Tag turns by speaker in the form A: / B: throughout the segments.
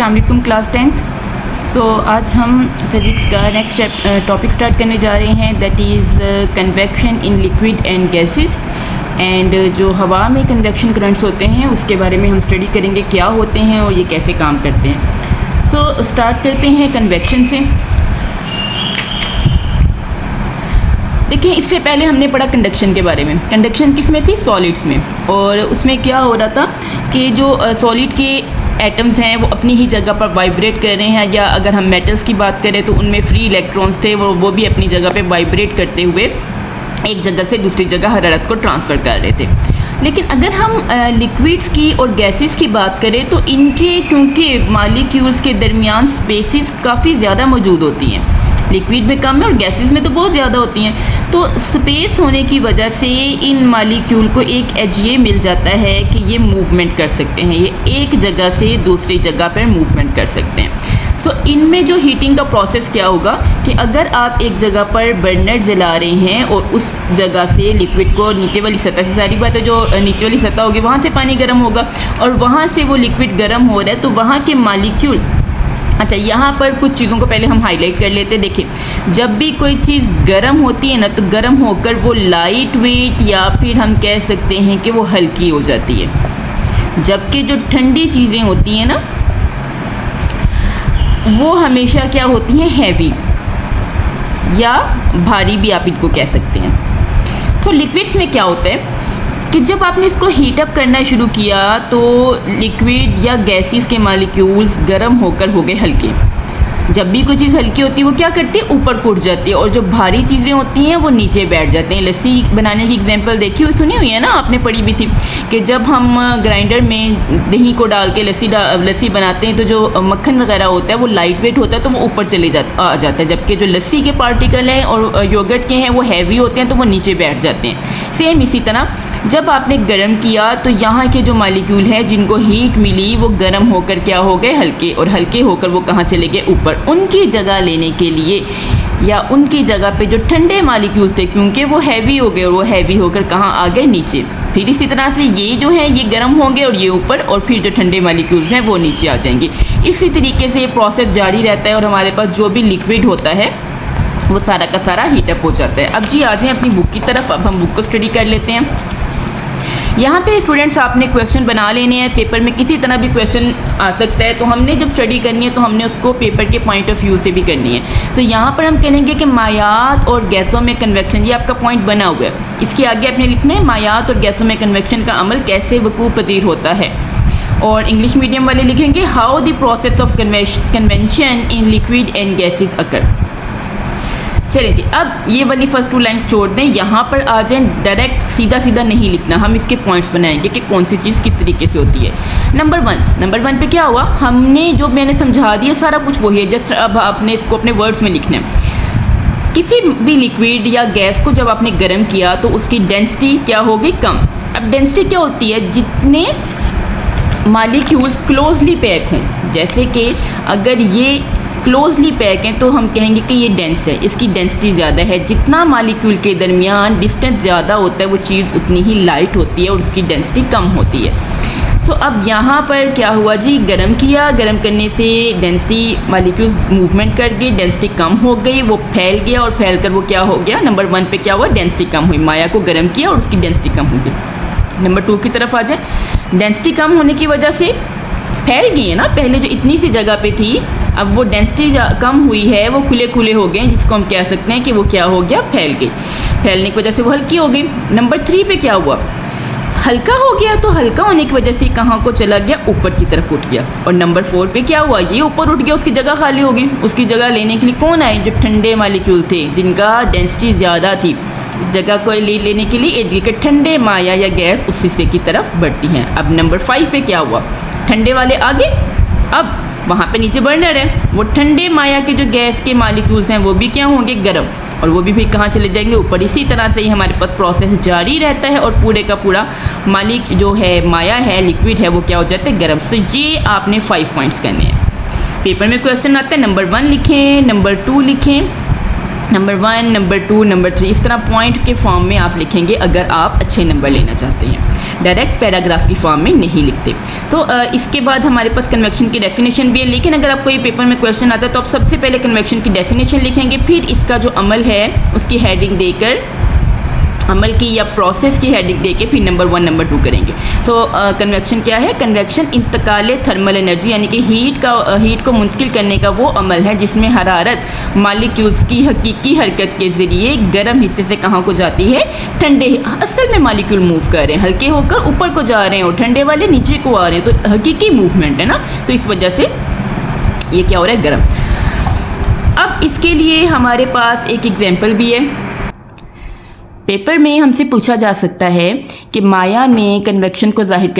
A: अस्सलाम वालेकुम class 10th। आज हम फिज़िक्स का नेक्स्ट टॉपिक स्टार्ट करने जा रहे हैं, that is convection in liquid and gases. And जो हवा में कन्वेक्शन करंट्स होते हैं उसके बारे में हम स्टडी करेंगे, क्या होते हैं और ये कैसे काम करते हैं। स्टार्ट करते हैं कन्वेक्शन से। देखिए, इससे पहले हमने पढ़ा कंडक्शन के बारे में। कंडक्शन किस में थी? सॉलिड्स में। और उसमें क्या हो रहा था कि जो सॉलिड के एटम्स हैं वो अपनी ही जगह पर वाइब्रेट कर रहे हैं, या अगर हम मेटल्स की बात करें तो उनमें फ्री इलेक्ट्रॉन्स थे, वो भी अपनी जगह पे वाइब्रेट करते हुए एक जगह से दूसरी जगह हरारत को ट्रांसफ़र कर रहे थे। लेकिन अगर हम लिक्विड्स की और गैसेस की बात करें तो इनके क्योंकि मॉलिक्यूल्स के दरमियान स्पेसिस काफ़ी ज़्यादा मौजूद होती हैं, लिक्विड में कम है और गैसेस में तो बहुत ज़्यादा होती हैं, तो स्पेस होने की वजह से इन मॉलिक्यूल को एक एज ये मिल जाता है कि ये मूवमेंट कर सकते हैं, ये एक जगह से दूसरी जगह पर मूवमेंट कर सकते हैं। इनमें जो हीटिंग का प्रोसेस क्या होगा कि अगर आप एक जगह पर बर्नर जला रहे हैं और उस जगह से लिक्विड को नीचे वाली सतह से, सारी बात है, जो नीचे वाली सतह होगी वहाँ से पानी गर्म होगा और वहाँ से वो लिक्विड गर्म हो रहा है, तो वहाँ के मॉलिक्यूल, अच्छा यहाँ पर कुछ चीज़ों को पहले हम हाईलाइट कर लेते हैं। देखिए, जब भी कोई चीज़ गर्म होती है ना, तो गर्म होकर वो लाइट वेट या फिर हम कह सकते हैं कि वो हल्की हो जाती है, जबकि जो ठंडी चीज़ें होती हैं ना वो हमेशा क्या होती हैं? हैवी या भारी भी आप इनको कह सकते हैं। लिक्विड्स में क्या होता है कि जब आपने इसको हीट अप करना शुरू किया तो लिक्विड या गैसेस के मॉलिक्यूल्स गर्म होकर हो गए हल्के। जब भी कोई चीज़ हल्की होती है वो क्या करती है? ऊपर को उठ जाती है, और जो भारी चीज़ें होती हैं वो नीचे बैठ जाते हैं। लस्सी बनाने की एग्जांपल देखी हुई, सुनी हुई है ना, आपने पढ़ी भी थी कि जब हम ग्राइंडर में दही को डाल के लस्सी बनाते हैं तो जो मक्खन वगैरह होता है वो लाइट वेट होता है, तो वो ऊपर आ जाता है, जबकि जो लस्सी के पार्टिकल हैं और योगर्ट के हैं वो हैवी होते हैं, तो वो नीचे बैठ जाते हैं। सेम इसी तरह जब आपने गर्म किया तो यहाँ के जो मॉलिक्यूल हैं जिनको हीट मिली वो गर्म होकर क्या हो गए? हल्के, और हल्के होकर वो कहाँ चले गए? ऊपर। उनकी जगह लेने के लिए या उनकी जगह पे जो ठंडे मॉलिक्यूल्स थे, क्योंकि वो हैवी हो गए और वो हैवी होकर कहाँ आ गए? नीचे। फिर इसी तरह से ये जो है ये गर्म होंगे और ये ऊपर, और फिर जो ठंडे मॉलिक्यूल्स हैं वो नीचे आ जाएंगे। इसी तरीके से ये प्रोसेस जारी रहता है और हमारे पास जो भी लिक्विड होता है वो सारा का सारा हीटअप हो जाता है। अब जी आ जाएँ अपनी बुक की तरफ। अब हम बुक को स्टडी कर लेते हैं। यहाँ पे स्टूडेंट्स आपने क्वेश्चन बना लेने हैं, पेपर में किसी तरह भी क्वेश्चन आ सकता है, तो हमने जब स्टडी करनी है तो हमने उसको पेपर के पॉइंट ऑफ व्यू से भी करनी है। यहाँ पर हम कहेंगे कि मायात और गैसों में कन्वेक्शन, ये आपका पॉइंट बना हुआ है, इसके आगे आपने लिखना है मायात और गैसों में कन्वेक्शन का अमल कैसे वकूअ पज़ीर होता है। और इंग्लिश मीडियम वाले लिखेंगे how the process of convention in liquid and gases occur. चलिए जी, अब ये वाली फर्स्ट 2 लाइन्स छोड़ दें, यहाँ पर आ जाएं। डायरेक्ट सीधा सीधा नहीं लिखना, हम इसके पॉइंट्स बनाएंगे कि कौन सी चीज़ किस तरीके से होती है। नंबर वन पे क्या हुआ? हमने जो मैंने समझा दिया सारा कुछ वही है, जस्ट अब आपने इसको अपने वर्ड्स में लिखना है। किसी भी लिक्विड या गैस को जब आपने गर्म किया तो उसकी डेंसिटी क्या हो गई? कम। अब डेंसिटी क्या होती है? जितने मॉलिक्यूल्स क्लोजली पैक हों, जैसे कि अगर ये क्लोजली पैक हैं तो हम कहेंगे कि ये डेंस है, इसकी डेंसिटी ज़्यादा है। जितना मॉलिक्यूल के दरमियान डिस्टेंस ज़्यादा होता है वो चीज़ उतनी ही लाइट होती है और उसकी डेंसिटी कम होती है। अब यहाँ पर क्या हुआ जी? गर्म किया, गर्म करने से डेंसिटी मॉलिक्यूल्स मूवमेंट कर गई, डेंसिटी कम हो गई, वो फैल गया और फैल कर वो क्या हो गया? नंबर 1 पे क्या हुआ? डेंसिटी कम हुई। माया को गर्म किया और उसकी डेंसिटी कम हो गई। नंबर 2 की तरफ आ जाए। डेंसिटी कम होने की वजह से फैल गई है ना, पहले जो इतनी सी जगह पे थी अब वो डेंसिटी कम हुई है, वो खुले खुले हो गए, जिसको हम कह सकते हैं कि वो क्या हो गया? फैल गई। फैलने की वजह से वो हल्की हो गई। नंबर 3 पे क्या हुआ? हल्का हो गया, तो हल्का होने की वजह से कहाँ को चला गया? ऊपर की तरफ उठ गया। और नंबर 4 पे क्या हुआ? ये ऊपर उठ गया, उसकी जगह खाली हो गई। उसकी जगह लेने के लिए कौन आए? जो ठंडे मॉलिक्यूल थे जिनका डेंसिटी ज़्यादा थी, जगह को लेने के लिए एक ठंडे माया या गैस उस हिस्से की तरफ बढ़ती हैं। अब नंबर 5 पे क्या हुआ? ठंडे वाले आगे, अब वहाँ पे नीचे बर्नर है, वो ठंडे माया के जो गैस के मॉलिक्यूल्स हैं वो भी क्या होंगे? गर्म, और वो भी फिर कहाँ चले जाएंगे? ऊपर। इसी तरह से ही हमारे पास प्रोसेस जारी रहता है और पूरे का पूरा मालिक जो है माया है, लिक्विड है, वो क्या हो जाता है? गर्म। ये आपने 5 पॉइंट्स करने हैं। पेपर में क्वेश्चन आता है, नंबर 1 लिखें, नंबर 2 लिखें, नंबर 1, नंबर 2, नंबर 3, इस तरह पॉइंट के फॉर्म में आप लिखेंगे अगर आप अच्छे नंबर लेना चाहते हैं। डायरेक्ट पैराग्राफ की फॉर्म में नहीं लिखते। तो इसके बाद हमारे पास कन्वेक्शन की डेफिनेशन भी है, लेकिन अगर आपको ये पेपर में क्वेश्चन आता है तो आप सबसे पहले कन्वेक्शन की डेफिनेशन लिखेंगे, फिर इसका जो अमल है उसकी हेडिंग देकर, अमल की या प्रोसेस की हेडिंग देके फिर नंबर 1 नंबर 2 करेंगे। तो कन्वेक्शन क्या है? कन्वेक्शन इंतकाल थर्मल एनर्जी यानी कि हीट को मुंतकिल करने का वो अमल है जिसमें हरारत मालिक्यूल्स की हकीकी हरकत के ज़रिए गर्म हिस्से से कहाँ को जाती है? ठंडे। असल में मालिक्यूल मूव कर रहे हैं, हल्के होकर ऊपर को जा रहे हैं और ठंडे वाले नीचे को आ रहे हैं, तो हकीकी मूवमेंट है ना, तो इस वजह से ये क्या हो रहा है? गर्म। अब इसके लिए हमारे पास एक एग्जाम्पल भी है। पेपर में हमसे पूछा जा सकता है कि माया में कन्वेक्शन को जाहिर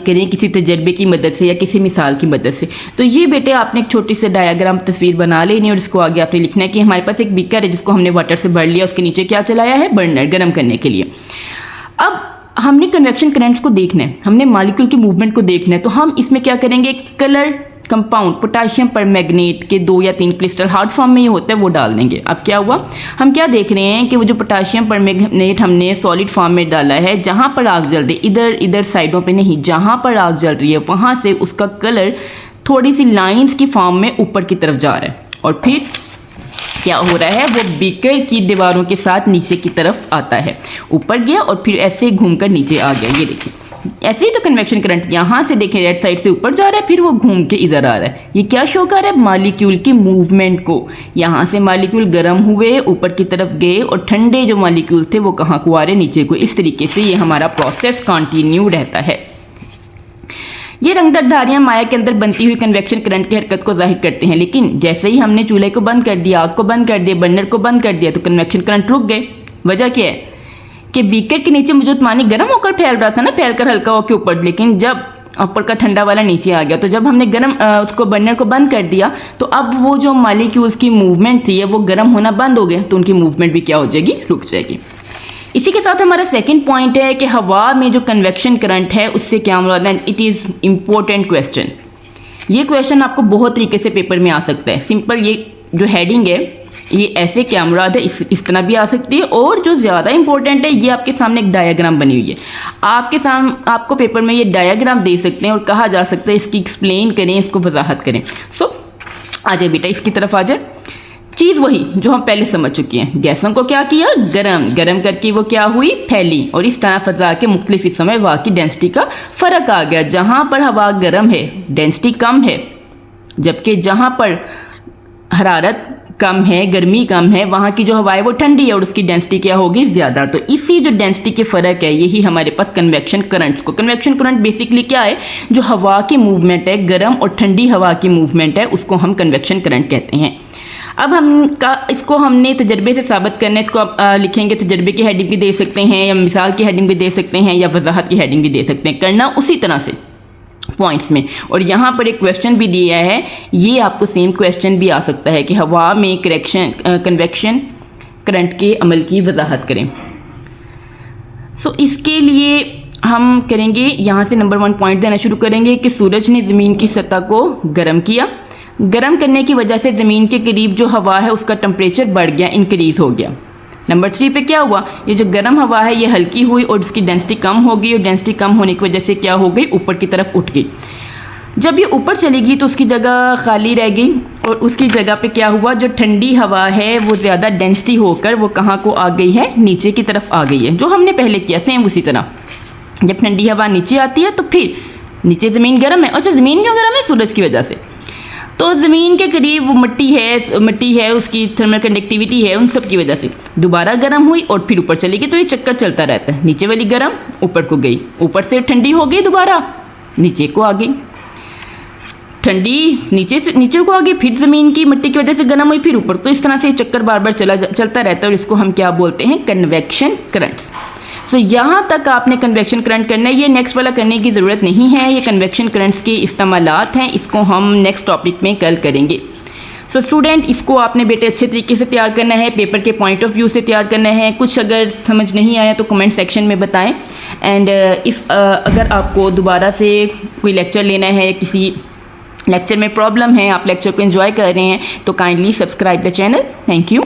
A: करें किसी तजर्बे की मदद से या किसी मिसाल की मदद से। तो ये बेटे आपने एक छोटी सी डायग्राम तस्वीर बना लेनी और इसको आगे आपने लिखना है कि हमारे पास एक बीकर है जिसको हमने वाटर से भर लिया, उसके नीचे क्या चलाया है? बर्नर, गर्म करने के लिए। अब हमने कन्वेक्शन करंट्स को देखना है, हमने मॉलिक्यूल की मूवमेंट को देखना है, तो हम इसमें क्या करेंगे? कलर कंपाउंड पोटेशियम परमैंगनेट के 2 या 3 क्रिस्टल हार्ड फॉर्म में ही होता है, वो डाल देंगे। अब क्या हुआ? हम क्या देख रहे हैं कि वो जो पोटेशियम परमैंगनेट हमने सॉलिड फॉर्म में डाला है, जहाँ पर आग जल रही है, इधर साइडों पे नहीं, जहाँ पर आग जल रही है वहाँ से उसका कलर थोड़ी सी लाइंस की फॉर्म में ऊपर की तरफ जा रहा है, और फिर क्या हो रहा है? वो बीकर की दीवारों के साथ नीचे की तरफ आता है, ऊपर गया और फिर ऐसे घूमकर नीचे आ गया। ये देखिए, ऐसे ही तो कन्वेक्शन करंट यहाँ से देखें राइट साइड से ऊपर जा रहा है, फिर वो घूम के इधर आ रहा है। ये क्या शो कर रहा है? मॉलिक्यूल की मूवमेंट को। यहाँ से मॉलिक्यूल गर्म हुए, ऊपर की तरफ गए, और ठंडे जो मॉलिक्यूल थे वो कहाँ को आ रहे? नीचे को। इस तरीके से ये हमारा प्रोसेस कंटिन्यू रहता है। ये रंगदार धारियाँ माया के अंदर बनती हुई कन्वेक्शन करंट की हरकत को जाहिर करते हैं, लेकिन जैसे ही हमने चूल्हे को बंद कर दिया, आग को बंद कर दिया, बर्नर को बंद कर दिया, तो कन्वेक्शन करंट रुक गए। वजह क्या है? कि बीकर के नीचे मौजूद पानी गर्म होकर फैल रहा था ना, फैलकर हल्का होकर ऊपर, लेकिन जब ऊपर का ठंडा वाला नीचे आ गया, तो जब हमने उसको बर्नर को बंद कर दिया, तो अब वो जो मॉलिक्यूल्स की मूवमेंट थी वो गर्म होना बंद हो गए, तो उनकी मूवमेंट भी क्या हो जाएगी? रुक जाएगी। इसी के साथ हमारा सेकंड पॉइंट है कि हवा में जो कन्वेक्शन करंट है उससे क्या मुराद है? It is important question. ये क्वेश्चन आपको बहुत तरीके से पेपर में आ सकता है। सिंपल ये जो हेडिंग है ये ऐसे क्या मुराद है इस तरह भी आ सकती है, और जो ज़्यादा इंपॉर्टेंट है ये आपके सामने एक डायग्राम बनी हुई है। आपको पेपर में ये डायग्राम दे सकते हैं और कहा जा सकता है इसकी एक्सप्लेन करें, इसको वजाहत करें। सो आ जाए बेटा इसकी तरफ आ जाए। चीज़ वही जो हम पहले समझ चुके हैं, गैसों को क्या किया? गरम करके वो क्या हुई? फैली, और इस तरह फ़ज़ा के मुख्तलिफ हिस्सों में हवा की डेंसिटी का फ़र्क आ गया। जहाँ पर हवा गर्म है डेंसिटी कम है, जबकि जहाँ पर हरारत कम है, गर्मी कम है, वहाँ की जो हवा है वो ठंडी है और उसकी डेंसिटी क्या होगी? ज़्यादा। तो इसी जो डेंसिटी के फ़र्क है यही हमारे पास कन्वेक्शन करंट्स को। कन्वेक्शन करंट बेसिकली क्या है? जो हवा की मूवमेंट है, गर्म और ठंडी हवा की मूवमेंट है, उसको हम कन्वेक्शन करंट कहते हैं। अब इसको हमने तजर्बे से साबित करना है। इसको आप लिखेंगे, तजर्बे की हेडिंग भी दे सकते हैं, या मिसाल की हेडिंग भी दे सकते हैं, या वजाहत की हेडिंग भी दे सकते हैं। करना उसी तरह से पॉइंट्स में। और यहाँ पर एक क्वेश्चन भी दिया है, ये आपको सेम क्वेश्चन भी आ सकता है कि हवा में कन्वेक्शन करंट के अमल की वजाहत करें। सो इसके लिए हम करेंगे, यहाँ से नंबर 1 पॉइंट देना शुरू करेंगे कि सूरज ने ज़मीन की सतह को गर्म किया। गर्म करने की वजह से ज़मीन के करीब जो हवा है उसका टेम्परेचर बढ़ गया, इंक्रीज़ हो गया। नंबर 3 पे क्या हुआ? ये जो गर्म हवा है ये हल्की हुई और उसकी डेंसिटी कम हो गई, और डेंसिटी कम होने की वजह से क्या हो गई? ऊपर की तरफ उठ गई। जब ये ऊपर चली गई तो उसकी जगह खाली रह गई, और उसकी जगह पे क्या हुआ? जो ठंडी हवा है वो ज़्यादा डेंसिटी होकर वो कहाँ को आ गई है? नीचे की तरफ आ गई है, जो हमने पहले किया सेम उसी तरह। जब ठंडी हवा नीचे आती है तो फिर नीचे ज़मीन गर्म है। अच्छा, ज़मीन क्यों गर्म है? सूरज की वजह से। तो ज़मीन के करीब मिट्टी है, उसकी थर्मल कंडक्टिविटी है, उन सब की वजह से दोबारा गर्म हुई और फिर ऊपर चली गई। तो ये चक्कर चलता रहता है, नीचे वाली गर्म ऊपर को गई, ऊपर से ठंडी हो गई, दोबारा नीचे को आ गई, ठंडी नीचे को आ गई, फिर ज़मीन की मिट्टी की वजह से गर्म हुई, फिर ऊपर। तो इस तरह से चक्कर बार बार चलता रहता है, और इसको हम क्या बोलते हैं? Convection currents. तो यहाँ तक आपने कन्वेक्शन करंट करना है, ये नेक्स्ट वाला करने की ज़रूरत नहीं है। ये कन्वेक्शन करंट्स के इस्तेमालात हैं, इसको हम नेक्स्ट टॉपिक में कल करेंगे। सो स्टूडेंट, इसको आपने बेटे अच्छे तरीके से तैयार करना है, पेपर के पॉइंट ऑफ व्यू से तैयार करना है। कुछ अगर समझ नहीं आया तो कमेंट सेक्शन में बताएं। एंड अगर आपको दोबारा से कोई लेक्चर लेना है, किसी लेक्चर में प्रॉब्लम है, आप लेक्चर को एंजॉय कर रहे हैं, तो kindly subscribe the channel. Thank you.